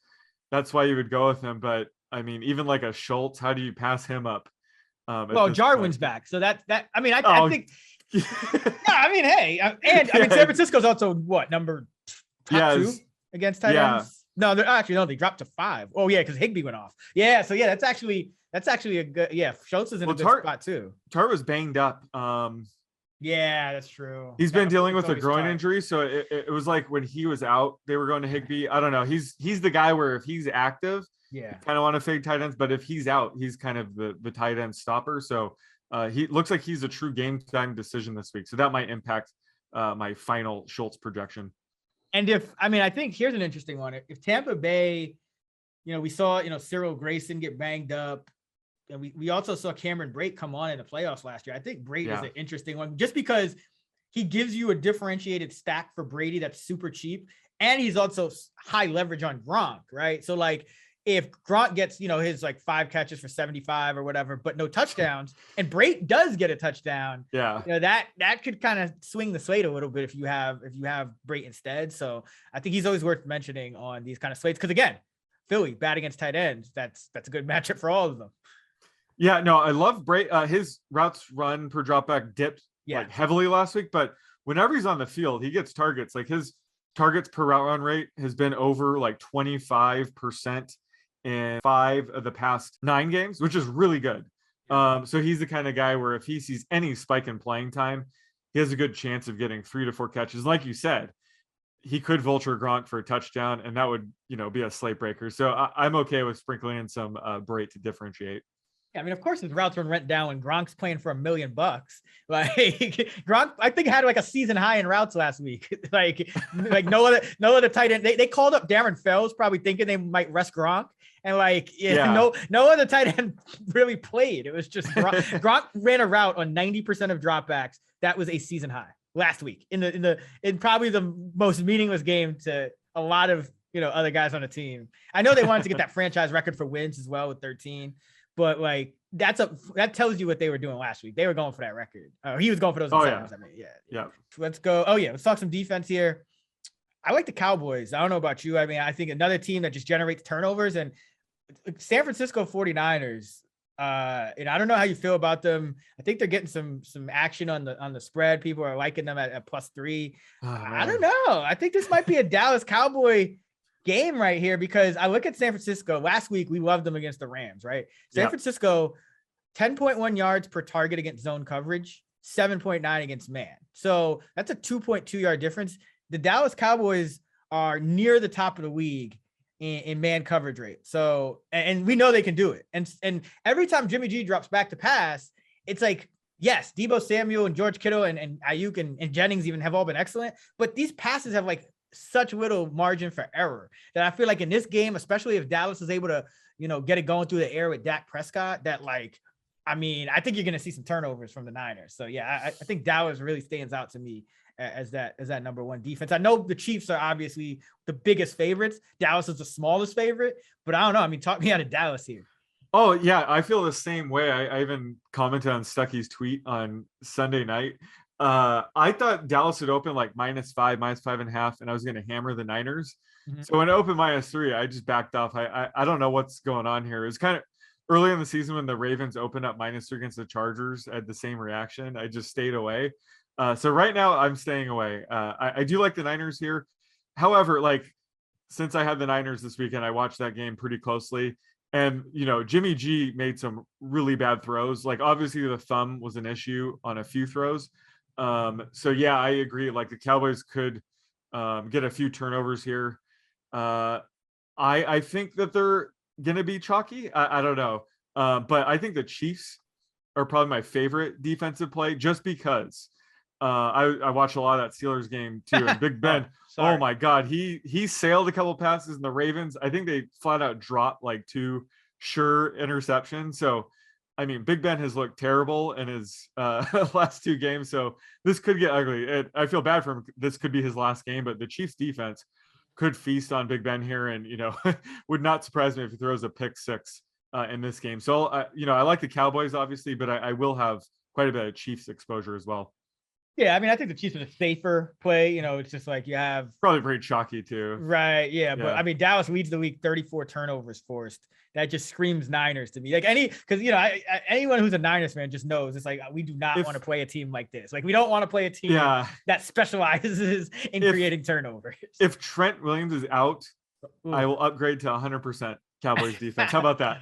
why you would go with him. But I mean, even like a Schultz, how do you pass him up? Well, Jarwin's back, so I think. Yeah, I mean, hey, and I mean, San Francisco's also number top 2 against tight ends. No, they dropped to 5. Oh yeah, because Higbee went off. Yeah, so yeah, that's actually a good. Yeah, Schultz is in a good spot too. Tart was banged up. Yeah, that's true. He's That- been dealing it's with a always groin tough. injury, so it was like when he was out, they were going to Higbee. I don't know. He's the guy where if he's active, you Yeah. kind of want to fade tight ends, but if he's out, he's kind of the tight end stopper. So he looks like he's a true game time decision this week. So that might impact my final Schultz projection. And I think here's an interesting one. If Tampa Bay, we saw, Cyril Grayson get banged up. And we also saw Cameron Brate come on in the playoffs last year. I think Brate is an interesting one just because he gives you a differentiated stack for Brady that's super cheap. And he's also high leverage on Gronk, right? So like if Gronk gets, his like 5 catches for 75 or whatever, but no touchdowns, and Brate does get a touchdown, that could kind of swing the slate a little bit if you have Brate instead. So I think he's always worth mentioning on these kind of slates. Cause again, Philly bad against tight ends. That's a good matchup for all of them. Yeah, no, I love Brate. His routes run per dropback dipped like heavily last week, but whenever he's on the field, he gets targets. Like his targets per route run rate has been over like 25% in 5 of the past 9 games, which is really good. So he's the kind of guy where if he sees any spike in playing time, he has a good chance of getting 3 to 4 catches. Like you said, he could vulture Gronk for a touchdown, and that would, be a slate breaker. So I'm okay with sprinkling in some Brate to differentiate. Yeah, I mean, of course, his routes run rent down when Gronk's playing for $1 million. Like Gronk, I think had like a season high in routes last week. like no other tight end. They called up Darren Fells, probably thinking they might rest Gronk, and no other tight end really played. It was just Gronk ran a route on 90% of dropbacks. That was a season high last week in probably the most meaningless game to a lot of other guys on the team. I know they wanted to get that franchise record for wins as well with 13. But like that tells you what they were doing last week. They were going for that record. He was going for those. Yeah. Let's go. Let's talk some defense here. I like the Cowboys. I don't know about you. I mean, I think another team that just generates turnovers, and San Francisco 49ers. And I don't know how you feel about them. I think they're getting some action on the spread. People are liking them at +3. I don't know. I think this might be a Dallas Cowboy game right here, because I look at San Francisco. Last week we loved them against the Rams, right? San Francisco 10.1 yards per target against zone coverage, 7.9 against man. So that's a 2.2 yard difference. The Dallas Cowboys are near the top of the league in man coverage rate. So, and we know they can do it. And every time Jimmy G drops back to pass, it's like, yes, Deebo Samuel and George Kittle and Ayuk and Jennings even have all been excellent, but these passes have like such little margin for error that I feel like in this game, especially if Dallas is able to, get it going through the air with Dak Prescott, that like, I mean, I think you're going to see some turnovers from the Niners. So yeah, I think Dallas really stands out to me as that number 1 defense. I know the Chiefs are obviously the biggest favorites. Dallas is the smallest favorite, but I don't know. I mean, talk me out of Dallas here. Oh yeah, I feel the same way. I even commented on Stucky's tweet on Sunday night. I thought Dallas would open like -5, -5.5, and I was going to hammer the Niners. Mm-hmm. So when it opened -3, I just backed off. I don't know what's going on here. It was kind of early in the season when the Ravens opened up -3 against the Chargers. I had the same reaction. I just stayed away. So right now I'm staying away. I do like the Niners here. However, like since I had the Niners this weekend, I watched that game pretty closely. And, Jimmy G made some really bad throws. Like obviously the thumb was an issue on a few throws. So yeah, I agree. Like the Cowboys could get a few turnovers here. I think that they're gonna be chalky. I don't know. But I think the Chiefs are probably my favorite defensive play just because I watched a lot of that Steelers game too. And Big Ben, oh my God, he sailed a couple passes, and the Ravens, I think they flat out dropped like 2 sure interceptions. So I mean, Big Ben has looked terrible in his last 2 games, so this could get ugly. I feel bad for him. This could be his last game, but the Chiefs defense could feast on Big Ben here, and would not surprise me if he throws a pick 6 in this game. So I like the Cowboys obviously, but I will have quite a bit of Chiefs exposure as well. Yeah, I mean, I think the Chiefs are a safer play. It's just like you have probably pretty chalky too. Right. Yeah. But I mean, Dallas leads the week 34 turnovers forced. That just screams Niners to me. Like because anyone who's a Niners fan just knows it's like we do not want to play a team like this. Like we don't want to play a team that specializes in creating turnovers. If Trent Williams is out, I will upgrade to 100%. Cowboys defense. How about that?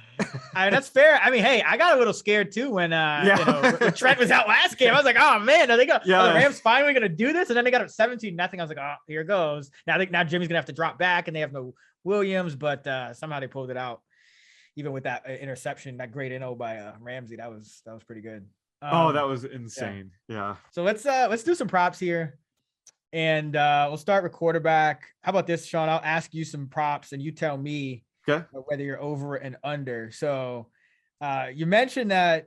That's fair. I mean, hey, I got a little scared too when when Trent was out last game. I was like, oh man, are the Rams finally gonna do this? And then they got up 17-0. I was like, oh, here it goes. Now I think Jimmy's gonna have to drop back, and they have no Williams, but somehow they pulled it out. Even with that interception, that great NO by Ramsey, that was pretty good. That was insane. Yeah. So let's do some props here, and we'll start with quarterback. How about this, Sean? I'll ask you some props, and you tell me whether you're over and under. So you mentioned that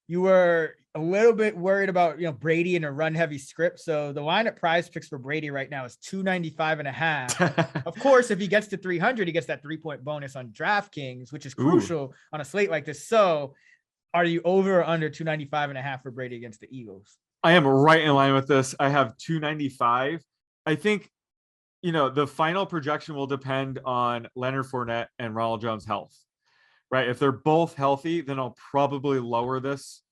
you were a little bit worried about Brady in a run heavy script. So the line at Prize Picks for Brady right now is 295.5. Of course, if he gets to 300, he gets that 3-point bonus on DraftKings, which is crucial on a slate like this. So are you over or under 295.5 for Brady against the Eagles? I am right in line with this. I have 295. I think, the final projection will depend on Leonard Fournette and Ronald Jones' health, right? If they're both healthy, then I'll probably lower this,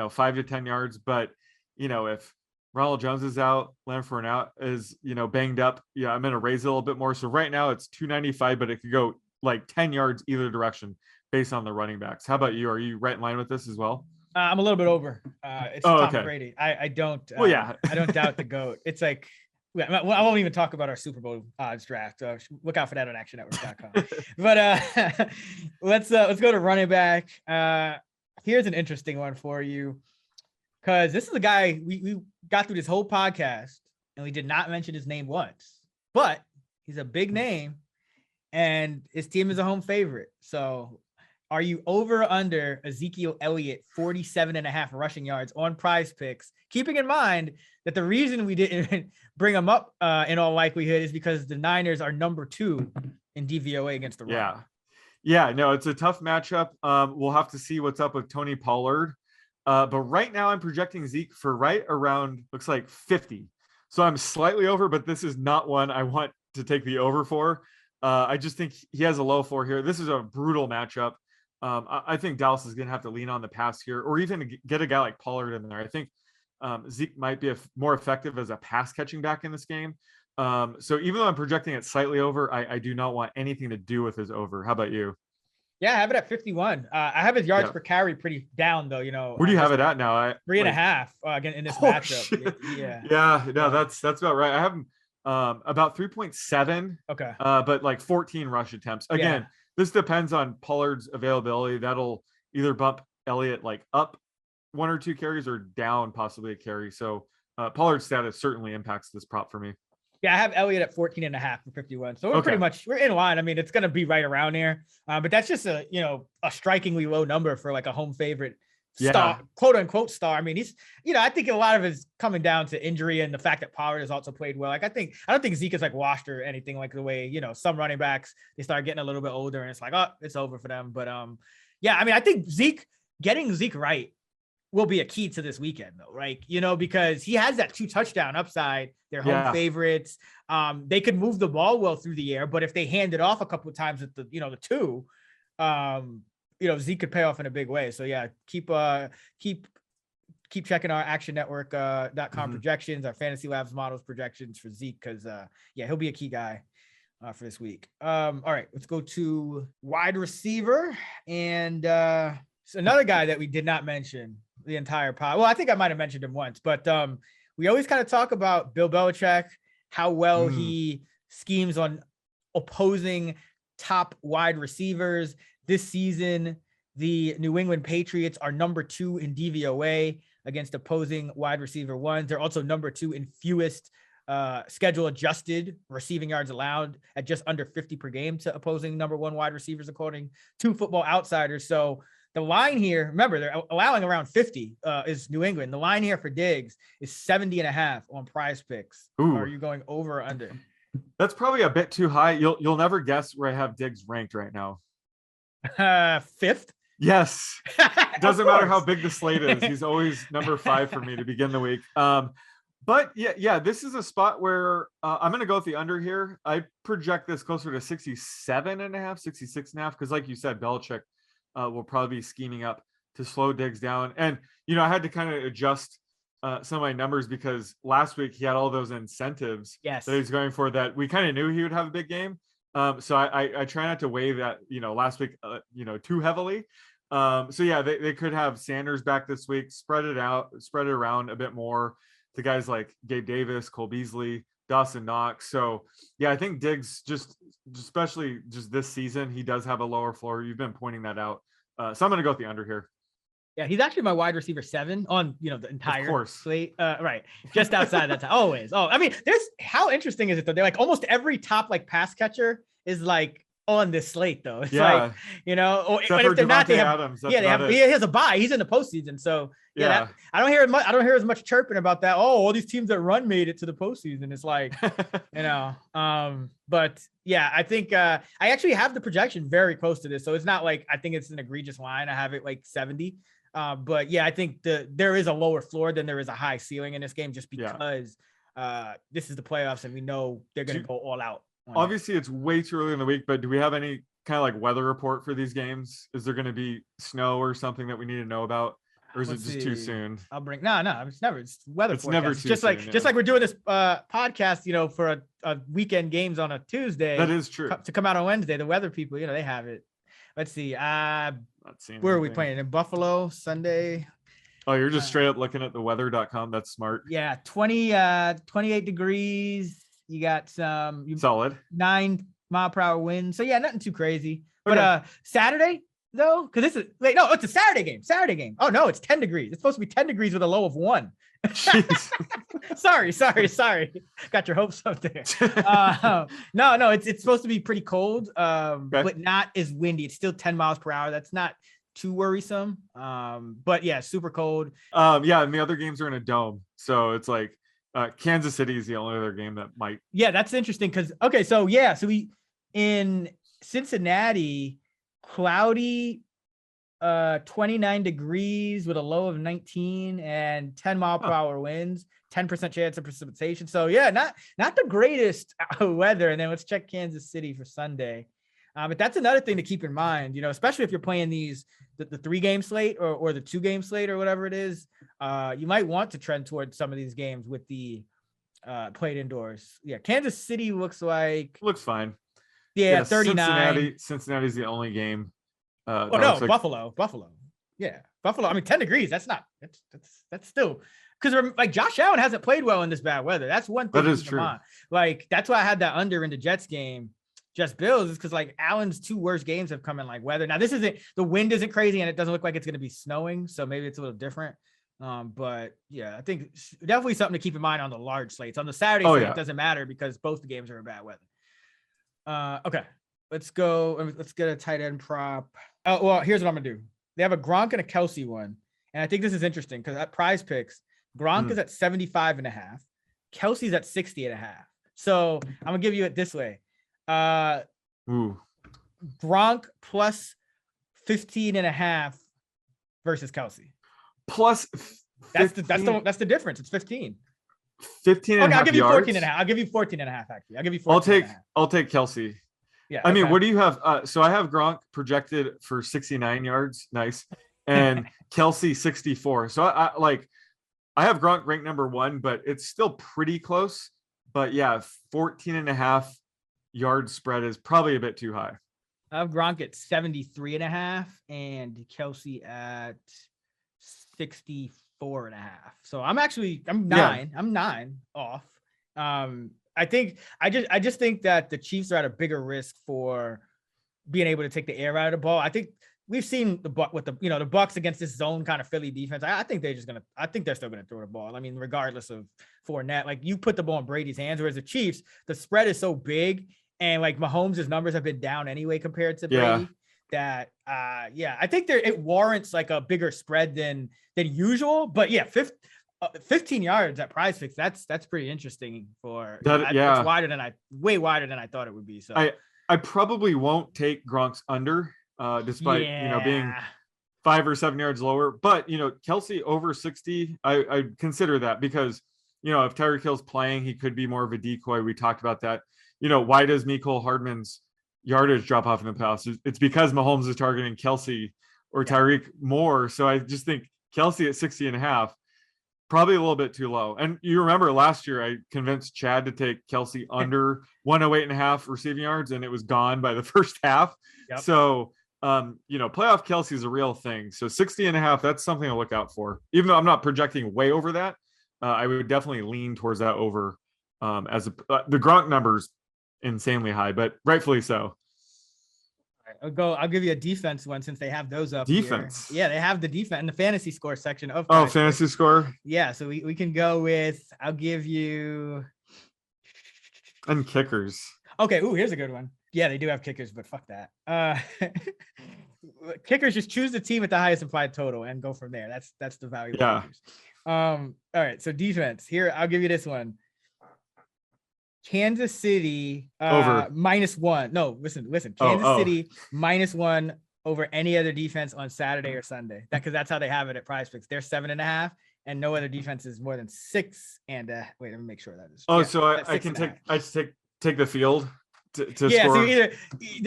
5 to 10 yards. But, if Ronald Jones is out, Leonard Fournette is, banged up, I'm going to raise it a little bit more. So right now it's 295, but it could go like 10 yards either direction based on the running backs. How about you? Are you right in line with this as well? I'm a little bit over. It's Tom Brady. I don't. I don't doubt the GOAT. It's like, I won't even talk about our Super Bowl odds draft. Look out for that on actionnetwork.com. But let's go to running back. Here's an interesting one for you, because this is a guy we got through this whole podcast and we did not mention his name once, but he's a big name and his team is a home favorite. So are you over or under Ezekiel Elliott 47.5 rushing yards on Prize Picks? Keeping in mind that the reason we didn't bring him up in all likelihood is because the Niners are number 2 in DVOA against the run. Yeah, no, it's a tough matchup. We'll have to see what's up with Tony Pollard. But right now I'm projecting Zeke for right around, looks like 50. So I'm slightly over, but this is not one I want to take the over for. I just think he has a low floor here. This is a brutal matchup. I think Dallas is going to have to lean on the pass here, or even get a guy like Pollard in there. I think Zeke might be more effective as a pass catching back in this game. So even though I'm projecting it slightly over, I do not want anything to do with his over. How about you? Yeah, I have it at 51. I have his yards per carry pretty down though. Where do you have it at now? 3.5 again in this matchup. Yeah, no, that's about right. I have him about 3.7. Okay. But like 14 rush attempts. Again, this depends on Pollard's availability. That'll either bump Elliott like up 1 or 2 carries or down possibly a carry. So Pollard's status certainly impacts this prop for me. Yeah, I have Elliott at 14.5 for 51. So we're in line. I mean, it's going to be right around there. But that's just a strikingly low number for like a home favorite star, quote unquote star. I mean, he's, I think a lot of it's coming down to injury and the fact that Pollard has also played well. Like, I don't think Zeke is like washed or anything like the way, some running backs, they start getting a little bit older and it's like, oh, it's over for them. But yeah, I mean, I think getting Zeke right will be a key to this weekend though, right? Because he has that 2 touchdown upside. They're home favorites. They could move the ball well through the air, but if they hand it off a couple of times at the 2, Zeke could pay off in a big way. So yeah, keep checking our actionnetwork.com projections, our Fantasy Labs models projections for Zeke. Cause he'll be a key guy for this week. All right, let's go to wide receiver. And so another guy that we did not mention the entire pod. Well, I think I might've mentioned him once, but we always kind of talk about Bill Belichick, how well he schemes on opposing top wide receivers. This season, the New England Patriots are number 2 in DVOA against opposing wide receiver ones. They're also number 2 in fewest schedule adjusted receiving yards allowed at just under 50 per game to opposing number 1 wide receivers, according to Football Outsiders. So the line here, remember, they're allowing around 50 is New England. The line here for Diggs is 70.5 on Prize Picks. Ooh. Are you going over or under? That's probably a bit too high. You'll never guess where I have Diggs ranked right now. 5th. Yes. Doesn't matter how big the slate is. He's always number 5 for me to begin the week. But yeah, this is a spot where I'm going to go with the under here. I project this closer to 67.5, 66.5. Because like you said, Belichick will probably be scheming up to slow Diggs down. And, I had to kind of adjust some of my numbers because last week he had all those incentives that he's going for that we kind of knew he would have a big game. So I try not to weigh that, last week, too heavily. So yeah, they could have Sanders back this week, spread it around a bit more to guys like Gabe Davis, Cole Beasley, Dawson Knox. So yeah, I think Diggs especially just this season, he does have a lower floor. You've been pointing that out. So I'm going to go with the under here. Yeah, he's actually my wide receiver 7 on the entire slate. Right, just outside that time. Always. Oh, I mean, how interesting is it though? They're like almost every top like pass catcher is like on this slate though. It's like or if they're not, they have Adams, he has a bye. He's in the postseason, so I don't hear as much chirping about that. Oh, all these teams that run made it to the postseason. It's like but yeah, I think I actually have the projection very close to this, so it's not like I think it's an egregious line. I have it like 70. But yeah, I think there is a lower floor than there is a high ceiling in this game, just because this is the playoffs and we know they're going to go all out. Obviously, it's way too early in the week, but do we have any kind of like weather report for these games? Is there going to be snow or something that we need to know about, or is it just too soon? I'll bring no. It's weather. It's never too just soon, just like we're doing this podcast, for a weekend games on a Tuesday. That is true. To come out on Wednesday, the weather people, they have it. Let's see. Where are we playing? In Buffalo Sunday. Oh, you're just straight up looking at the weather.com. That's smart. Yeah, 28 degrees. You got some solid 9-mile-per-hour wind. So yeah, nothing too crazy. Okay. But Saturday though, because it's a Saturday game. Oh no, it's 10 degrees. It's supposed to be 10 degrees with a low of 1. sorry. Got your hopes up there. No, it's supposed to be pretty cold, but not as windy. It's still 10 miles per hour. That's not too worrisome. But yeah, super cold. And the other games are in a dome, so it's like Kansas City is the only other game that might. Yeah, that's interesting because so we in Cincinnati, cloudy, 29 degrees with a low of 19 and 10-mile-per-hour winds, 10% chance of precipitation. So yeah, not the greatest weather. And then let's check Kansas City for Sunday. But that's another thing to keep in mind, especially if you're playing the 3-game slate or the 2-game slate or whatever it is. You might want to trend towards some of these games with the played indoors. Yeah, Kansas City looks fine. Yeah, 39. Cincinnati's the only game. Buffalo. Yeah, Buffalo. I mean, 10 degrees. That's still because like Josh Allen hasn't played well in this bad weather. That's one thing. That is true. Like that's why I had that under in the Jets game. Just Bills is because like Allen's 2 worst games have come in like weather. Now the wind isn't crazy and it doesn't look like it's going to be snowing, so maybe it's a little different. But yeah, I think definitely something to keep in mind on the large slates. On the Saturday slate, it doesn't matter because both the games are in bad weather. Okay, let's go. Let's get a tight end prop. Oh, well, here's what I'm gonna do. They have a Gronk and a Kelsey one, and I think this is interesting because at Prize Picks, Gronk is at 75.5, Kelsey's at 60.5. So I'm gonna give you it this way. Gronk plus 15.5 versus Kelsey. Plus that's the difference. It's 15. 15 and a half I'll give you yards. 14.5. I'll give you 14.5 actually. I'll give you 14. I'll take Kelsey. Yeah. I mean, what do you have? So I have Gronk projected for 69 yards. Nice. And Kelsey 64. So I have Gronk ranked number 1, but it's still pretty close. But yeah, 14.5 yard spread is probably a bit too high. I have Gronk at 73.5 and Kelsey at 64.5. So I'm 9. Yeah. I'm 9 off. I just think that the Chiefs are at a bigger risk for being able to take the air out of the ball. I think we've seen the Bucs against this zone kind of Philly defense. I think they're still gonna throw the ball. I mean, regardless of Fournette, like you put the ball in Brady's hands, whereas the Chiefs, the spread is so big, and like Mahomes' numbers have been down anyway compared to Brady. That I think it warrants like a bigger spread than usual. But yeah, 15 yards at Prize Picks. That's pretty interesting for that. It's way wider than I thought it would be. So I probably won't take Gronk's under, despite being 5 or 7 yards lower. But Kelsey over 60, I consider that because if Tyreek Hill's playing, he could be more of a decoy. We talked about that. Why does Mecole Hardman's yardage drop off in the past? It's because Mahomes is targeting Kelsey or Tyreek more. So I just think Kelsey at 60.5. Probably a little bit too low. And you remember last year, I convinced Chad to take Kelsey under 108.5 receiving yards, and it was gone by the first half. Yep. So, playoff Kelsey is a real thing. So 60.5, that's something to look out for. Even though I'm not projecting way over that, I would definitely lean towards that over the Gronk numbers insanely high, but rightfully so. I'll give you a defense one since they have those up. Defense. Here. Yeah, they have the defense in the fantasy score section of. Fantasy score. Yeah, so we can go with. I'll give you. And kickers. Okay. Ooh, here's a good one. Yeah, they do have kickers, but fuck that. Kickers, just choose the team with the highest implied total and go from there. That's the value. Yeah. All right. So defense here. I'll give you this one. Kansas City over -1. No, listen. Kansas City -1 over any other defense on Saturday or Sunday. Because that's how they have it at Prize Picks. They're 7.5, and no other defense is more than 6. And wait, let me make sure that is. So I can take the field to score. So either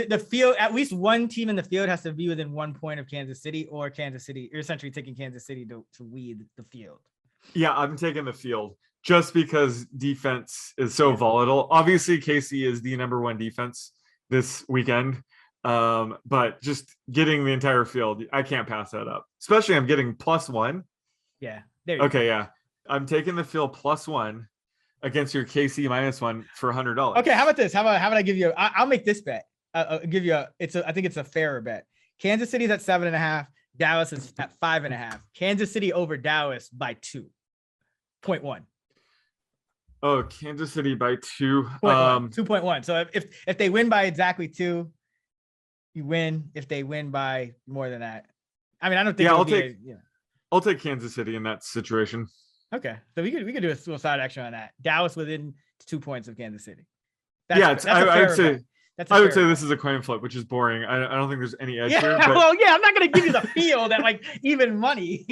the field, at least one team in the field has to be within 1 point of Kansas City, or Kansas City. You're essentially taking Kansas City to lead the field. Yeah, I'm taking the field. Just because defense is so volatile. Obviously, KC is the number 1 defense this weekend. But just getting the entire field, I can't pass that up. Especially I'm getting +1. Yeah. There you go. Yeah. I'm taking the field +1 against your KC -1 for $100. Okay, how about this? How about I give you I'll make this bet. I'll give you I think it's a fairer bet. Kansas City's at 7.5. Dallas is at 5.5. Kansas City over Dallas by 2.1. Oh, Kansas City by 2. 2.1. So if they win by exactly 2, you win. If they win by more than that, I mean, I don't think. Yeah, I'll take Kansas City in that situation. Okay, so we could do a little side action on that. Dallas within 2 points of Kansas City. I would say this is a coin flip, which is boring. I don't think there's any edge here. But... Well, I'm not going to give you the field at like even money.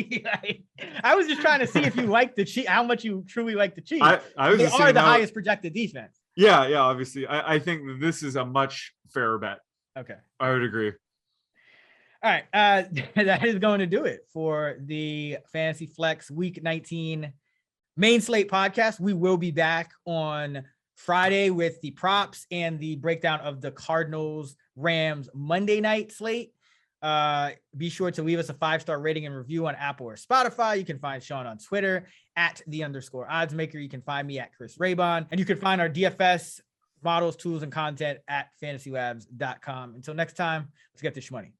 I was just trying to see if you like the Chiefs, how much you truly like the Chiefs. They are the highest projected defense. Yeah, obviously. I think that this is a much fairer bet. Okay. I would agree. All right. That is going to do it for the Fantasy Flex Week 19 main slate podcast. We will be back on Friday with the props and the breakdown of the Cardinals Rams Monday night slate. Be sure to leave us a 5-star rating and review on Apple or Spotify. You can find Sean on Twitter at @_oddsmaker. You can find me at Chris Raybon, and you can find our DFS models, tools, and content at fantasylabs.com. Until next time, let's get this money.